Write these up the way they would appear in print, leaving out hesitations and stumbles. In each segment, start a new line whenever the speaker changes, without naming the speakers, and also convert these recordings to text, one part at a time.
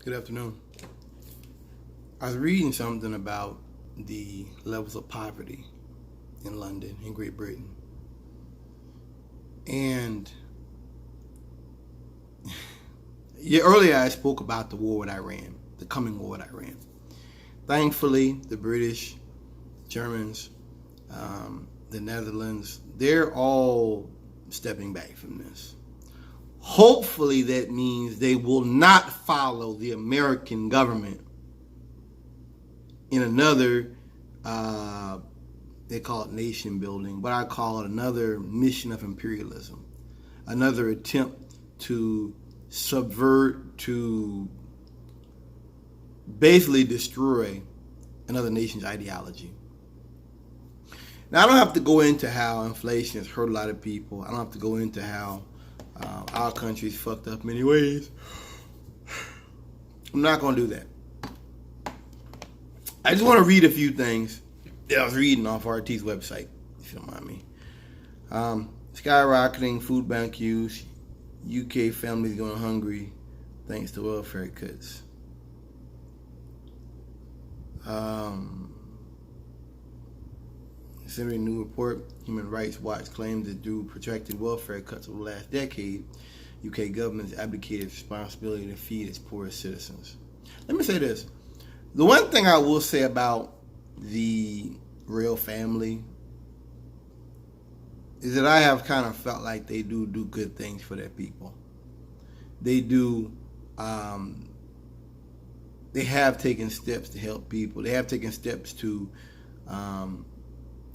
Good afternoon. I was reading something about the levels of poverty in London, in Great Britain. And earlier I spoke about the war with Iran, the coming war with Iran. Thankfully, the British, Germans, the Netherlands, they're all stepping back from this. Hopefully that means they will not follow the American government in another, they call it nation building, but I call it another mission of imperialism, another attempt to subvert, to basically destroy another nation's ideology. Now, I don't have to go into how inflation has hurt a lot of people. I don't have to go into how our country's fucked up in many ways. I'm not going to do that. I just want to read a few things that I was reading off RT's website, if you don't mind me. Skyrocketing food bank use, UK families going hungry thanks to welfare cuts. Considering a new report, Human Rights Watch claims that through protracted welfare cuts over the last decade, UK government has abdicated responsibility to feed its poorest citizens. Let me say this. The one thing I will say about the royal family is that I have kind of felt like they do good things for their people. They do, they have taken steps to help people. They have taken steps to,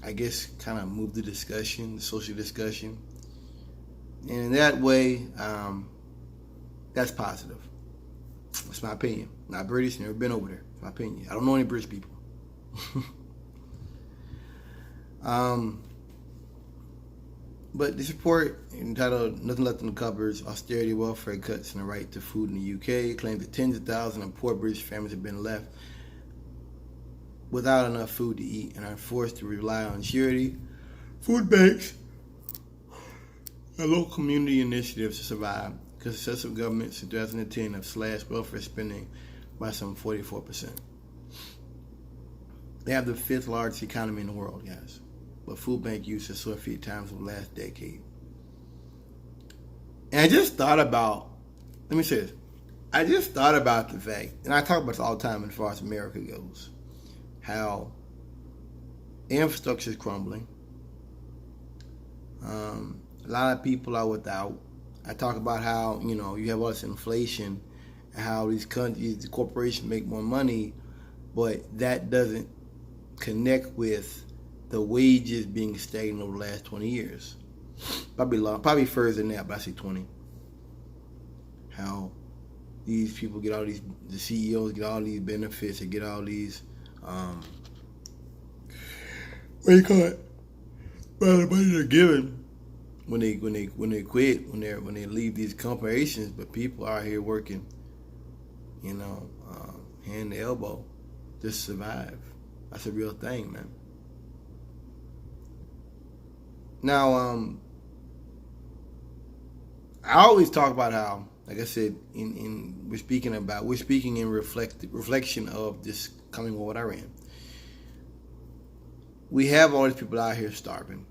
I guess, kind of move the discussion, the social discussion. And in that way, that's positive. That's my opinion. Not British, never been over there. It's my opinion. I don't know any British people. But this report, entitled Nothing Left in the Cupboards, Austerity, Welfare Cuts, and the Right to Food in the UK, claims that tens of thousands of poor British families have been left without enough food to eat and are forced to rely on charity, food banks, and local community initiatives to survive, because successive governments in 2010 have slashed welfare spending by some 44%. They have the fifth largest economy in the world, guys. But food bank use has soared 3 times over the last decade. And I just thought about, let me say this. I just thought about the fact, and I talk about this all the time as far as America goes, how infrastructure is crumbling. A lot of people are without. I talk about how, you have all this inflation and how these countries, the corporations make more money, but that doesn't connect with the wages being stagnant over the last 20 years. Probably further than that, but I say 20. How these people get all these, the CEOs get all these benefits, they get all these, what do you call it? Well, the money they're given when they quit, when they leave these corporations, but people are here working, hand to elbow, just survive. That's a real thing, man. Now, I always talk about how, like I said, we're speaking in reflection of this coming war with Iran. We have all these people out here starving.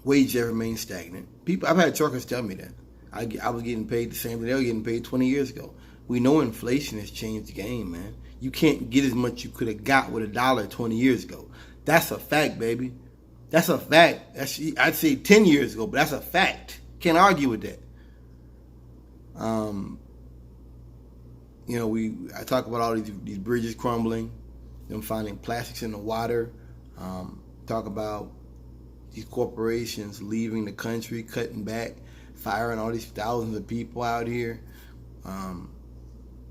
Wages remain stagnant. I've had truckers tell me that. I was getting paid the same thing they were getting paid 20 years ago. We know inflation has changed the game, man. You can't get as much you could have got with $1 20 years ago. That's a fact, baby. That's a fact. I'd say 10 years ago, but that's a fact. Can't argue with that. I talk about all these bridges crumbling, them finding plastics in the water. Talk about these corporations leaving the country, cutting back, firing all these thousands of people out here.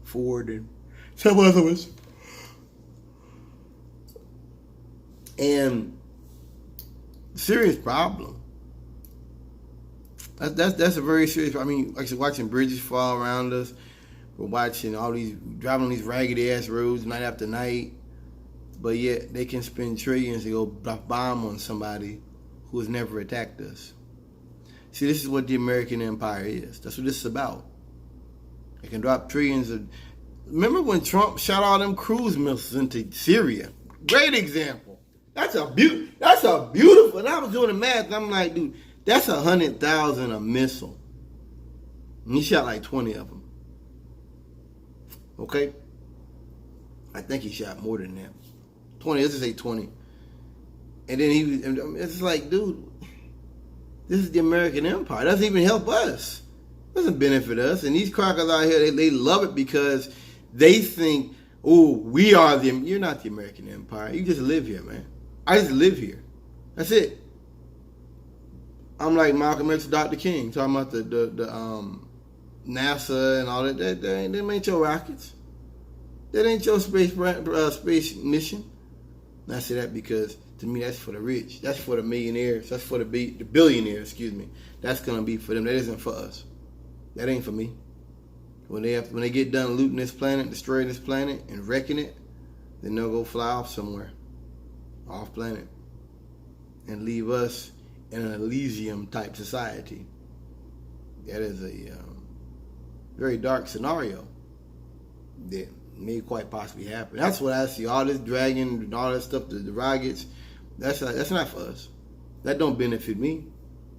Ford and some other ones. And serious problem. That's a very serious. I mean, like watching bridges fall around us. We're watching driving on these raggedy ass roads night after night. But yet they can spend trillions to go bomb on somebody who has never attacked us. See, this is what the American empire is. That's what this is about. They can drop trillions of Remember when Trump shot all them cruise missiles into Syria? Great example. That's a beautiful. And I was doing the math, and I'm like, dude, that's 100,000 a missile. And he shot like 20 of them. Okay? I think he shot more than that. 20, let's just say 20. And then it's like, dude, this is the American empire. It doesn't even help us. It doesn't benefit us. And these crackers out here, they love it because they think, oh, you're not the American empire. You just live here, man. I just live here. That's it. I'm like Malcolm X, Dr. King, talking about the NASA and all that. Them ain't your rockets. That ain't your space mission. And I say that because, to me, that's for the rich. That's for the millionaires. That's for the billionaires, excuse me. That's going to be for them. That isn't for us. That ain't for me. When they get done looting this planet, destroying this planet, and wrecking it, then they'll go fly off somewhere. Off planet. And leave us in an Elysium type society. That is a very dark scenario that may quite possibly happen. That's what I see. All this dragging and all that stuff, the rockets, that's not for us. That don't benefit me.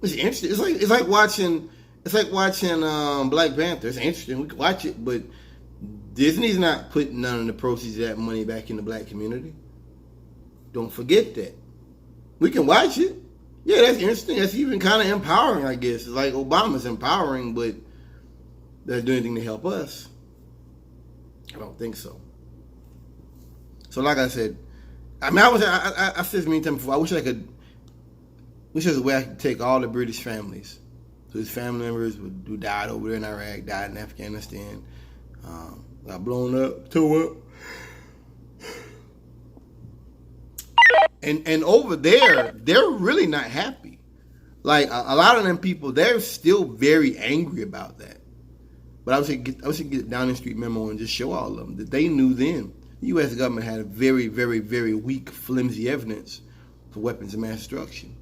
It's interesting. It's like watching Black Panther. It's interesting. We can watch it, but Disney's not putting none of the proceeds of that money back in the black community. Don't forget that. We can watch it. Yeah, that's interesting. That's even kind of empowering, I guess. It's like Obama's empowering, but does it do anything to help us? I don't think so. So, like I said, I mean, I said this many times before. I wish there was a way I could take all the British families, so his family members who died over there in Iraq, died in Afghanistan, got blown up, tore up. And over there, they're really not happy. Like, a lot of them people, they're still very angry about that. But I wish I could get a Downing Street memo and just show all of them that they knew then. The U.S. government had a very, very, very weak, flimsy evidence for weapons of mass destruction.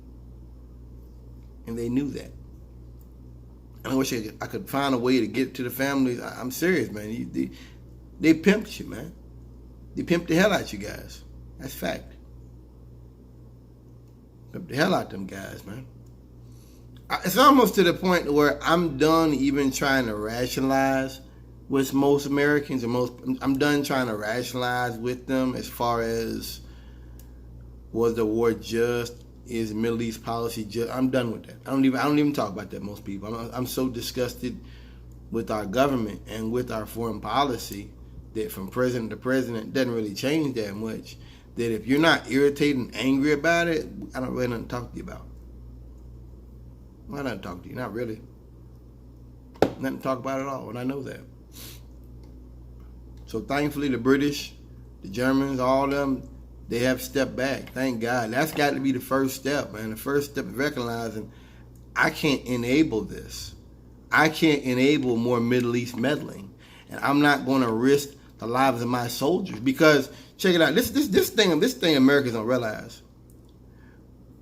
And they knew that. And I wish I could find a way to get to the families. I'm serious, man. They pimped you, man. They pimped the hell out you guys. That's fact. Pimped the hell out them guys, man. It's almost to the point where I'm done even trying to rationalize with most Americans, I'm done trying to rationalize with them as far as, was the war just? Is Middle East policy just? I'm done with that. I don't even talk about that. Most people. I'm so disgusted with our government and with our foreign policy that from president to president it doesn't really change that much. That if you're not irritated and angry about it, I don't really know what to talk to you about. Why not talk to you? Not really. Nothing to talk about at all, and I know that. So thankfully, the British, the Germans, all of them, they have stepped back. Thank God. That's got to be the first step, man. The first step is recognizing I can't enable this. I can't enable more Middle East meddling, and I'm not going to risk the lives of my soldiers because check it out. This thing Americans don't realize.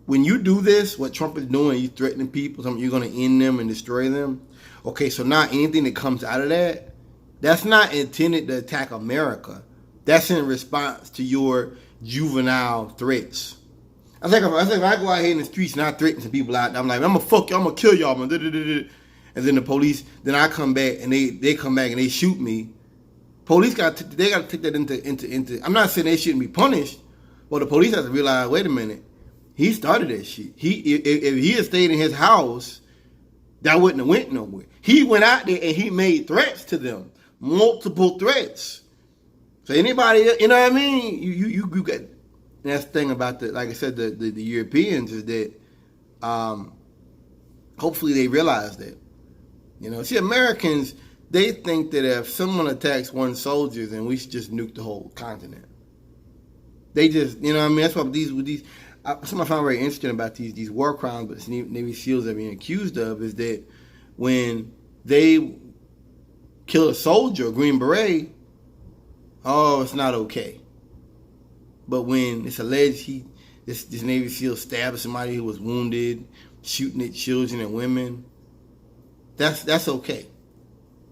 When you do this, what Trump is doing, you threatening people, you're going to end them and destroy them. Okay, so now anything that comes out of that, that's not intended to attack America. That's in response to your juvenile threats. I think if I go out here in the streets and I threaten some people out, I'm like, I'm going to fuck you, I'm going to kill y'all, man. And then the police, then I come back and they come back and they shoot me. Police got to take that into. I'm not saying they shouldn't be punished, but the police have to realize, wait a minute. He started that shit. If he had stayed in his house, that wouldn't have went nowhere. He went out there and he made threats to them, multiple threats. So anybody, you know what I mean? You got. That's the thing about like I said, the Europeans is that, hopefully they realize that. You know, see, Americans, they think that if someone attacks one soldier, then we should just nuke the whole continent. They just, you know what I mean? That's why these. Something I found very interesting about these war crimes, but Navy SEALs are being accused of, is that when they kill a soldier, a Green Beret, oh, it's not okay. But when it's alleged this Navy SEAL stabbed somebody who was wounded, shooting at children and women, that's okay.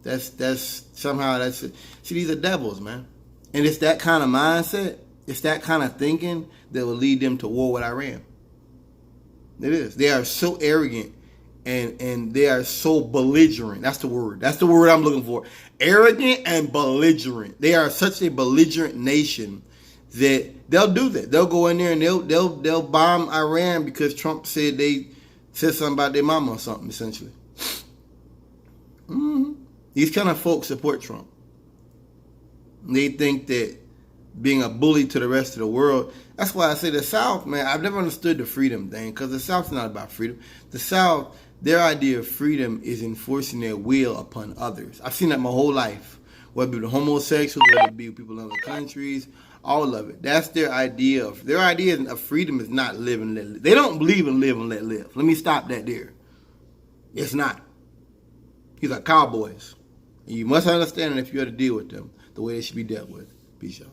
That's somehow that's it. See, these are devils, man. And it's that kind of mindset, it's that kind of thinking that will lead them to war with Iran. It is. They are so arrogant and they are so belligerent. That's the word. That's the word I'm looking for. Arrogant and belligerent. They are such a belligerent nation that they'll do that. They'll go in there and they'll bomb Iran because Trump said they said something about their mama or something, essentially. Mm-hmm. These kind of folks support Trump. They think that being a bully to the rest of the world. That's why I say the South, man, I've never understood the freedom thing, because the South's not about freedom. The South, their idea of freedom is enforcing their will upon others. I've seen that my whole life. Whether it be the homosexuals, whether it be people in other countries, all of it. That's their idea of freedom is not live and let live. They don't believe in live and let live. Let me stop that there. It's not. These are cowboys. And you must understand it if you have to deal with them the way they should be dealt with. Peace out.